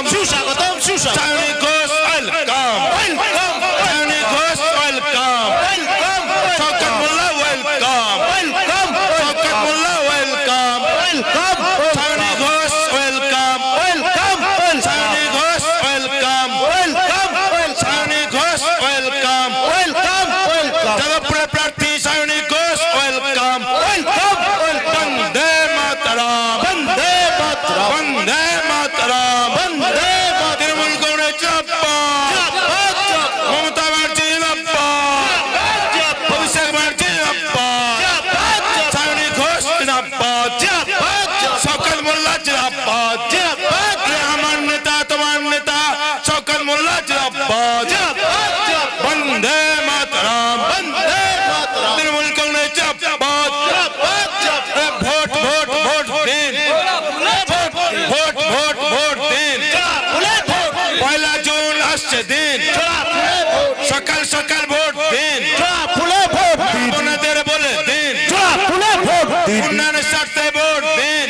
সুস্বাগতম সুস্বাগতম Sayani Ghosh welcome welcome Sayani Ghosh welcome welcome Shaukat Molla welcome welcome Shaukat Molla welcome welcome Sayani Ghosh welcome welcome Sayani Ghosh welcome welcome Sayani Ghosh welcome welcome welcome জনপ্রিয় প্রার্থী Sayani Ghosh welcome welcome Vande Mataram Vande Mataram Vande Mataram Vande Mataram Trinamool Congress জিন্দাবাদ মমতা ব্যানার্জি জিন্দাবাদ অভিষেক ব্যানার্জি জিন্দাবাদ সায়নী ঘোষ জিন্দাবাদ শওকত মোল্লা জিন্দাবাদ আমার নেতা তোমার নেতা শওকত মোল্লা জিন্দাবাদ বন্দে মাতরম বন্দে মাতরম তৃণমূল কংগ্রেস জিন্দাবাদ ভোট ভোট ভোট দিন ভোট ভোট ভোট দিন পয়লা জুন আসছে দিন সকাল সকাল ভোট দিন আপনাদের বলে দিন উন্নয়নের স্বার্থে ভোট দিন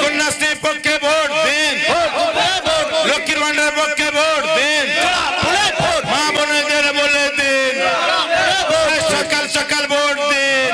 কন্যাশ্রীর পক্ষে ভোট দিন লক্ষ্মীর ভান্ডারের পক্ষে ভোট দিন মা বোনেদের বলে দিন সকাল সকাল ভোট দিন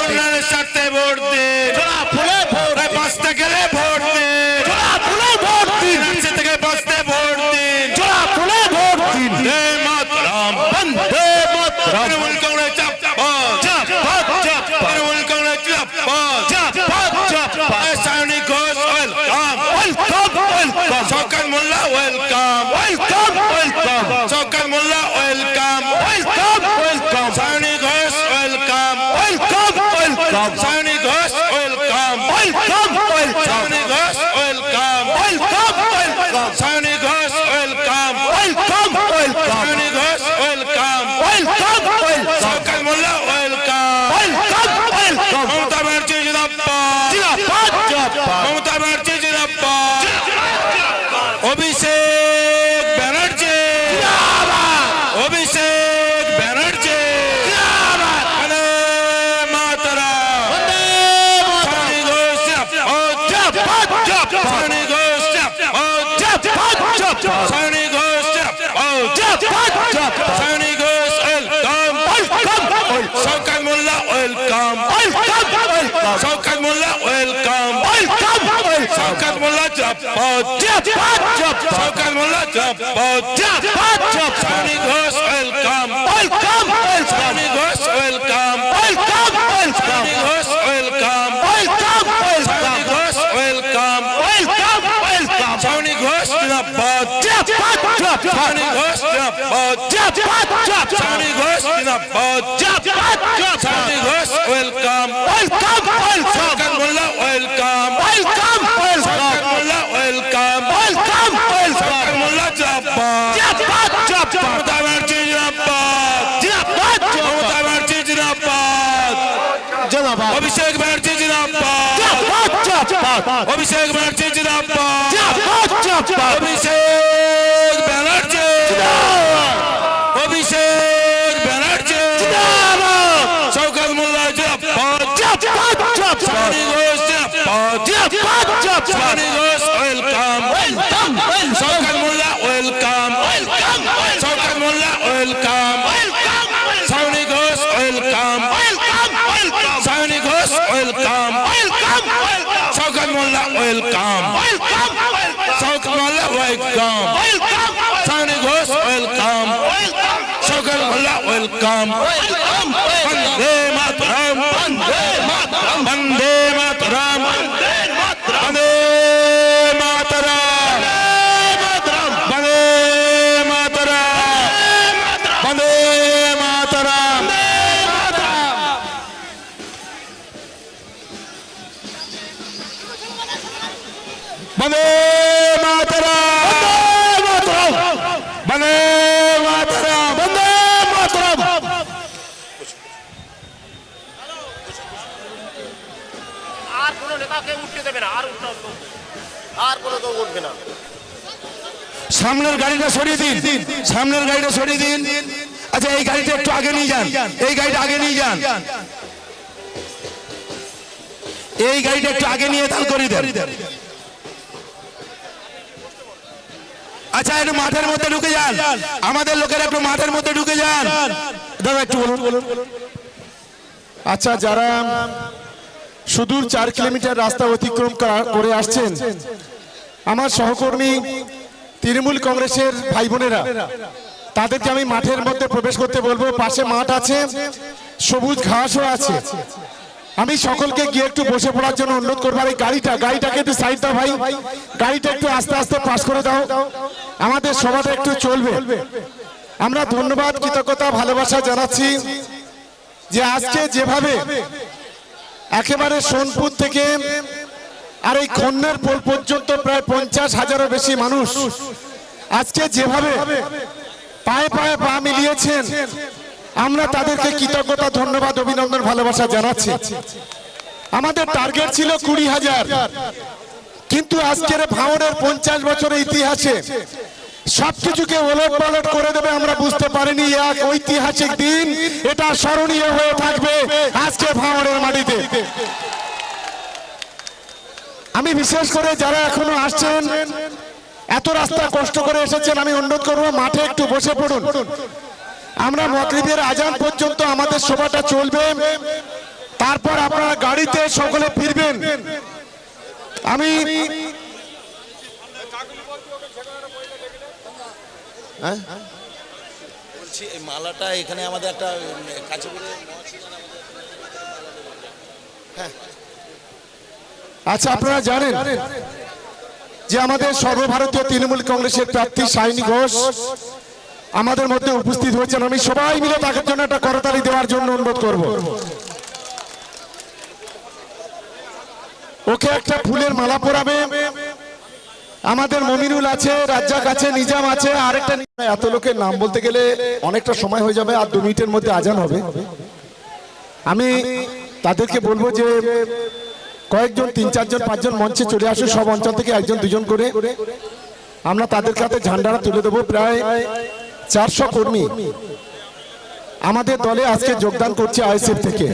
উন্নয়নের স্বার্থে ভোট দিন বাঁচতে গেলে ভোট দিন রাজ্য থেকে বাঁচতে ভোট দিন বন্দে মাতরম তৃণমূল কংগ্রেস জিন্দাবাদ তৃণমূল কংগ্রেস জিন্দাবাদ Sayani Ghosh welcome Shaukat Molla welcome Shaukat Molla welcome Sayani Ghosh welcome Sayani Ghosh welcome Sayani Ghosh welcome Sayani Ghosh welcome Sayani Ghosh welcome Shaukat Molla welcome Mamata Banerjee জিন্দাবাদ মমতা ব্যানার্জি জিন্দাবাদ অভিষেক ব্যানার্জি অভিষেক ব্যানার্জি বন্দে মাতরম সায়নী ঘোষ জিন্দাবাদ সায়নী ঘোষ জিন্দাবাদ সায়নী ঘোষ জিন্দাবাদ Sayani Ghosh welcome Shaukat Molla welcome Shaukat Molla welcome Shaukat মোল্লা জিন্দাবাদ শওকত মোল্লা জিন্দাবাদ Sayani Ghosh welcome Sayani Ghosh welcome Sayani Ghosh welcome Sayani Ghosh welcome Sayani Ghosh জিন্দাবাদ সায়নী ঘোষ জিন্দাবাদ সায়নী ঘোষ জিন্দাবাদ Sayani Ghosh welcome Shaukat Molla welcome Shaukat Molla welcome Shaukat মোল্লা জিন্দাবাদ মমতা ব্যানার্জি জিন্দাবাদ মমতা ব্যানার্জি জিন্দাবাদ অভিষেক ব্যানার্জি জিন্দাবাদ অভিষেক ব্যানার্জি জিন্দাবাদ অভিষেক ব্যানার্জি অভিষেক ব্যানার্জি শওকত মোল্লা জিন্দাবাদ সায়নী ঘোষ জিন্দাবাদ Sayani Ghosh welcome Shaukat Molla welcome Shaukat Molla welcome Sayani Ghosh welcome Sayani Ghosh welcome Shaukat Molla welcome Shaukat Molla welcome Sayani Ghosh welcome Shaukat Molla welcome Vande Mataram Vande Mataram Vande Mataram Vande Mataram Vande Mataram Vande Mataram Vande Mataram Vande Mataram Vande Mataram আর কোনো নেতাকে উঠতে দেবে না আর কোনো কেউ উঠবে না সামনের গাড়িটা সরিয়ে দিন সামনের গাড়িটা সরিয়ে দিন আচ্ছা এই গাড়িটা একটু আগে নিয়ে যান এই গাড়িটা আগে নিয়ে যান এই গাড়িটা একটু আগে নিয়ে দাঁড় করিয়ে দেন আচ্ছা একটু মাঠের মধ্যে ঢুকে যান, আমাদের লোকেরা একটু মাঠের মধ্যে ঢুকে যান। দাদা একটু বলুন। আচ্ছা, যারা সুদূর 4 কিলোমিটার রাস্তা অতিক্রম করে আসছেন, আমার সহকর্মী তৃণমূল কংগ্রেসের ভাই বোনেরা, তাদেরকে আমি মাঠের মধ্যে প্রবেশ করতে বলবো। পাশে মাঠ আছে, সবুজ ঘাসও আছে। আমি সকলকে গিয়ে একটু বসে পড়ার জন্য অনুরোধ করবো। আর এই গাড়িটাকে একটু সাইড দাও ভাই, গাড়িটা একটু আস্তে আস্তে পাস করে দাও, আমাদের সভাটা একটু চলবে। আমরা ধন্যবাদ, কৃতজ্ঞতা, ভালোবাসা জানাচ্ছি যে আজকে যেভাবে একেবারে সোনপুর থেকে আর এই খন্নের পোল পর্যন্ত প্রায় 50,000-এরও বেশি মানুষ আজকে যেভাবে পায়ে পায়ে পা মিলিয়েছেন, আমরা তাদেরকে কৃতজ্ঞতা, ধন্যবাদ, অভিনন্দন, ভালোবাসা জানাচ্ছি। আমাদের টার্গেট ছিল 20,000, কিন্তু আজকের ভাঙড়ের 50 বছরের ইতিহাসে সবকিছুকে ওলট পালট করে দেবে আমরা বুঝতে পারিনি। এক ঐতিহাসিক দিন, এটা স্মরণীয় হয়ে থাকবে আজকে ভাঙড়ের মাটিতে। আমি বিশেষ করে যারা এখনো আসছেন, এত রাস্তা কষ্ট করে এসেছেন, আমি অনুরোধ করবো মাঠে একটু বসে পড়ুন। আমরা মাগরিবের আজান পর্যন্ত আমাদের সভাটা চলবে, তারপর আপনারা গাড়িতে সকলে ফিরবেন। আমি বলছি এই মালাটা এখানে আমাদের একটা কাছে আচ্ছা, আপনারা জানেন যে আমাদের সর্বভারতীয় তৃণমূল কংগ্রেসের প্রার্থী সায়নী ঘোষ আমাদের মধ্যে উপস্থিত হয়েছেন। আমি সবাই মিলে তাদের জন্য একটা করতালি দেওয়ার জন্য অনুরোধ করব। ওকে একটা ফুলের মালা পরাবে। আমাদের মমিনুল আছে, রাজ্জাক আছে, নিজাম আছে, আরেকটা এত লোকের নাম বলতে গেলে অনেকটা সময় হয়ে যাবে, আর 2 মিনিটের মধ্যে আজান হবে। আমি তাদেরকে বলবো যে কয়েকজন 3-4 জন 5 জন মঞ্চে চলে আসুন, সব অঞ্চল থেকে 1 জন 2 জন করে আমরা তাদের কাছে ঝান্ডাটা তুলে দেবো। প্রায় 400 কর্মী আমাদের দলে আজকে যোগদান করছে আইএসএফ থেকে।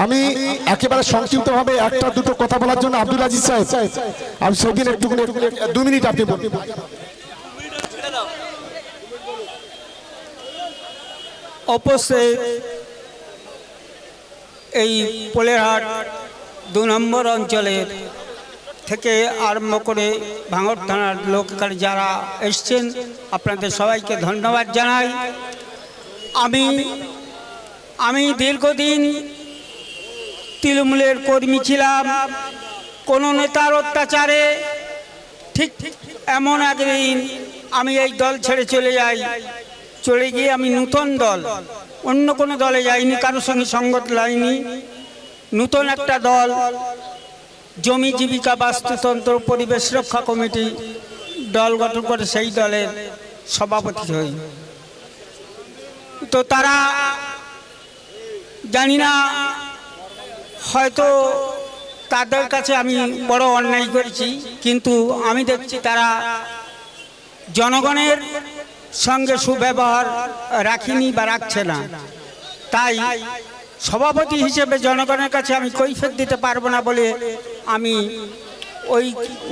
আমি একেবারে সংক্ষিপ্তভাবে 1-2 কথা বলার জন্য আব্দুল আজিজ সাহেব, আমি সেদিন একটু 2 মিনিট আপনি বলুন। অবশ্যই এই পোলেরহাট 2 নম্বর অঞ্চলের থেকে আরম্ভ করে ভাঙড় থানার লোককার যারা এসছেন, আপনাদের সবাইকে ধন্যবাদ জানাই। আমি দীর্ঘদিন তৃণমূলের কর্মী ছিলাম। কোনো নেতার অত্যাচারে ঠিক এমন একদিন আমি এই দল ছেড়ে চলে গিয়ে আমি নূতন দল, অন্য কোনো দলে যাইনি, কারোর সঙ্গে সঙ্গত লাইনি। নূতন একটা দল, জমি জীবিকা বাস্তুতন্ত্র পরিবেশ রক্ষা কমিটি দল গঠন করে সেই দলের সভাপতি হই। তো তারা জানি না, হয়তো তাদের কাছে আমি বড় অন্যায় করেছি, কিন্তু আমি দেখছি তারা জনগণের সঙ্গে সুব্যবহার রাখিনি বা রাখছে না। তাই সভাপতি হিসেবে জনগণের কাছে আমি কৈফিয়ত দিতে পারবো না বলে আমি ওই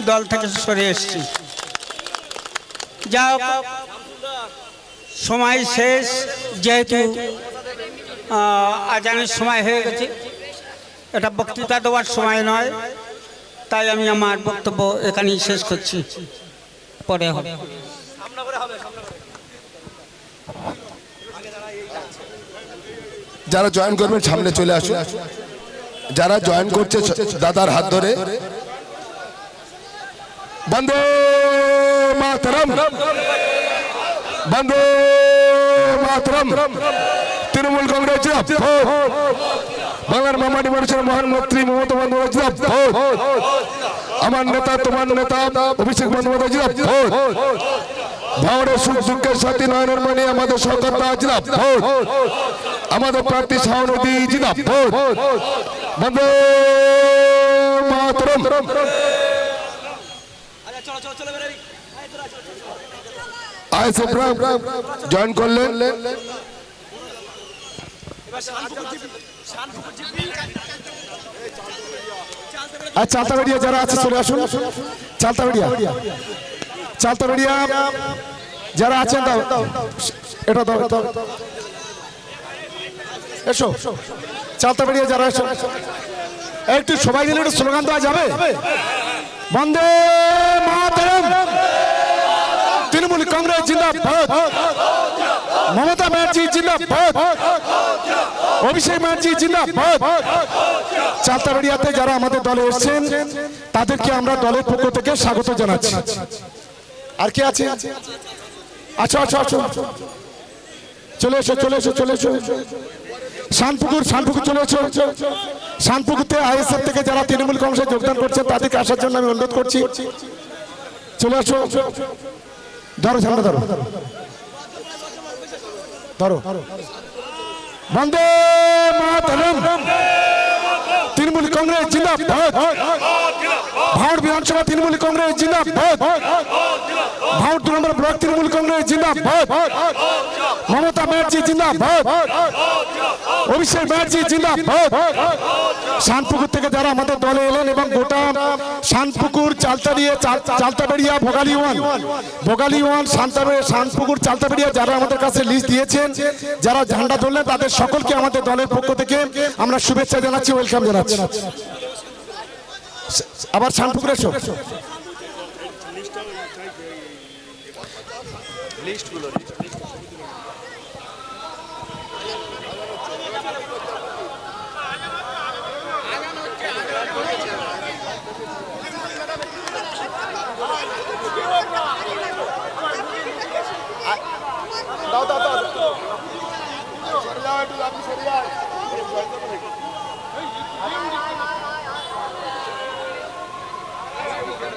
দল থেকে সরে এসেছি। যা হোক, সময় শেষ, যেহেতু আজানের সময় হয়ে গেছে, এটা বক্তৃতা দেওয়ার সময় নয়, তাই আমি আমার বক্তব্য এখানেই শেষ করছি। পরে হবে। যারা জয়েন করবেন সামনে চলে আসুন। যারা জয়েন করছে দাদার হাত ধরে বন্দে মাতরম, বন্দে মাতরম। তৃণমূল কংগ্রেস বাংলার মামাটি মানুষের মহান মন্ত্রী মমতা বন্দ্যোপাধ্যায়, আমার নেতা তোমার নেতা অভিষেক বন্দ্যোপাধ্যায়, ভাঙড়ের সুখ দুঃখের সাথী নয়নের মণি আমাদের সরকার জিরাপ, আমাদের প্রার্থী শাহনদী জিরাপ, বন্দে মাতরম। আইএসএফ জয়েন করলেন। আচ্ছা, চাঁদাবাড়িয়া যারা আছে চলে আসুন। চালতাবেড়িয়া চালতাবেড়িয়া যারা আছেন দাও এটা দাও দাও এসো চালতাবেড়িয়া যারা এসো একটু সবাই মিলে একটু স্লোগান দেওয়া যাবে বন্দে মাতরম তৃণমূল কংগ্রেস জিন্দাবাদ মমতা ব্যানার্জি জিন্দাবাদ অভিষেক ব্যানার্জি জিন্দাবাদ চালতাবেড়িয়াতে যারা আমাদের দলে এসেছেন তাদেরকে আমরা দলের পক্ষ থেকে স্বাগত জানাচ্ছি আর কে আছে আচ্ছা আচ্ছা আচ্ছা চলে এসো চলে এসো চলে এসো শানপুকুর শানপুকুর চলে এসো শানপুকুরতে আইএসএফ থেকে যারা তৃণমূল কংগ্রেসে যোগদান করছেন তাদেরকে আসার জন্য আমি অনুরোধ করছি চলে আসো ধরো ঝান্ডা ধরো ধরো বন্দে মাতরম তৃণমূল কংগ্রেস জিন্দাবাদ ভাওড় বিধানসভা তৃণমূল কংগ্রেস জিন্দাবাদ ভাওড় 2 নম্বর ব্লক তৃণমূল কংগ্রেস জিন্দাবাদ মমতা ব্যানার্জি জিন্দাবাদ অভিষেক ব্যানার্জি জিন্দাবাদ শানপুকুর থেকে যারা আমাদের দলে এলেন এবং গোটা শানপুকুর চালতাবেড়িয়া ভোগালী ওয়ান শানপুকুর চালতাবেড়িয়া যারা আমাদের কাছে লিস্ট দিয়েছেন যারা ঝান্ডা ধরলেন তাদের সকলকে আমাদের দলের পক্ষ থেকে আমরা শুভেচ্ছা জানাচ্ছি ওয়েলকাম জানাচ্ছি আবার শানপুকুর এসো দাও দাও দাও সরে যাও একটু আপনি সরে যান